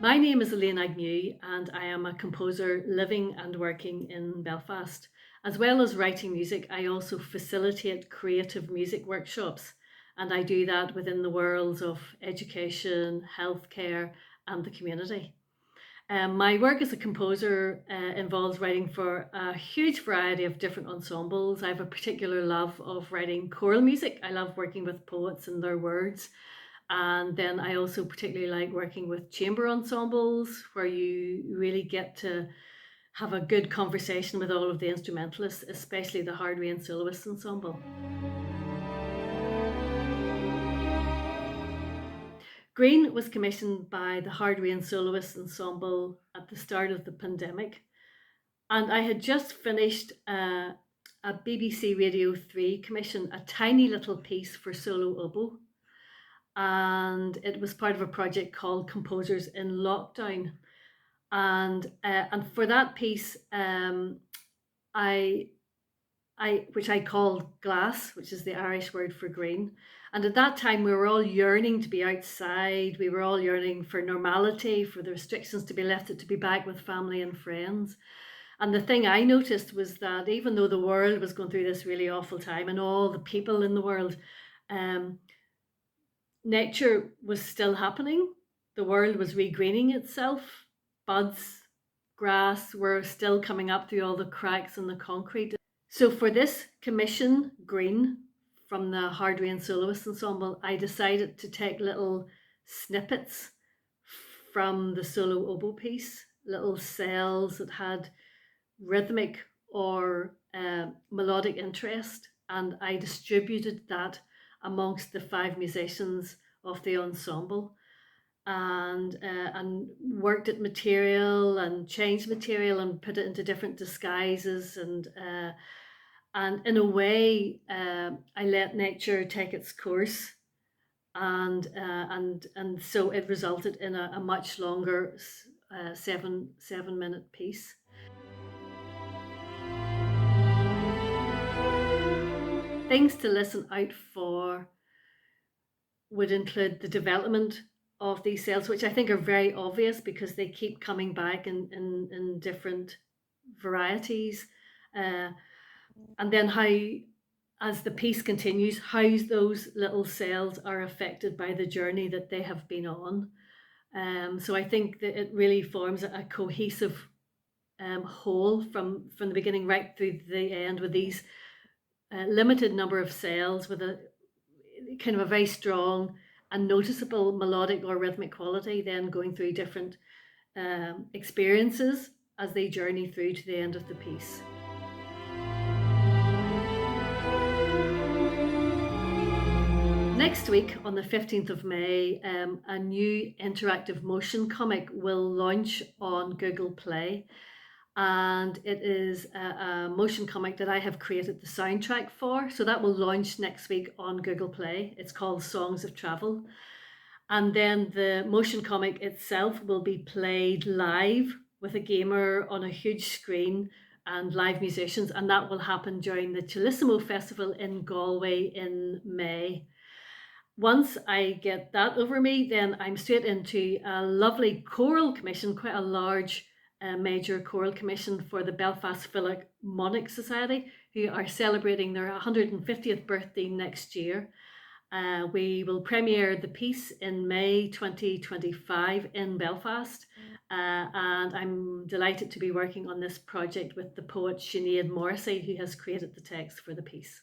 My name is Elaine Agnew, and I am a composer living and working in Belfast. As well as writing music, I also facilitate creative music workshops, and I do that within the worlds of education, healthcare, and the community. My work as a composer involves writing for a huge variety of different ensembles. I have a particular love of writing choral music. I love working with poets and their words. And then I also particularly like working with chamber ensembles where you really get to have a good conversation with all of the instrumentalists, especially the Rain SoloistEnsemble. Green was commissioned by the Rain SoloistEnsemble at the start of the pandemic. And I had just finished a BBC Radio 3 commission, a tiny little piece for solo oboe. And it was part of a project called Composers in Lockdown. And for that piece, I which I called Glás, which is the Irish word for green. And at that time, we were all yearning to be outside. We were all yearning for normality, for the restrictions to be lifted, to be back with family and friends. And the thing I noticed was that even though the world was going through this really awful time and all the people in the world, um, nature was still happening. The world was regreening itself. Buds, grass were still coming up through all the cracks in the concrete. So for this commission, Green, from the Rain SoloistEnsemble, I decided to take little snippets from the solo oboe piece, little cells that had rhythmic or melodic interest, and I distributed that amongst the 5 musicians of the ensemble, and worked at material and changed material and put it into different disguises, and in a way I let nature take its course, and so it resulted in a much longer 7 minute piece. Things to listen out for would include the development of these cells, which I think are very obvious because they keep coming back in different varieties. And then how, as the piece continues, how those little cells are affected by the journey that they have been on. So I think that it really forms a cohesive whole from the beginning right through the end, with these limited number of cells with a kind of a very strong and noticeable melodic or rhythmic quality, then going through different experiences as they journey through to the end of the piece. Next week, on the 15th of May, a new interactive motion comic will launch on Google Play. And it is a motion comic that I have created the soundtrack for. So that will launch next week on Google Play. It's called Songs of Travel. And then the motion comic itself will be played live with a gamer on a huge screen and live musicians. And that will happen during the Cellissimo Festival in Galway in May. Once I get that over me, then I'm straight into a lovely choral commission, quite a large major choral commission for the Belfast Philharmonic Society, who are celebrating their 150th birthday next year. We will premiere the piece in May 2025 in Belfast, and I'm delighted to be working on this project with the poet Sinead Morrissey, who has created the text for the piece.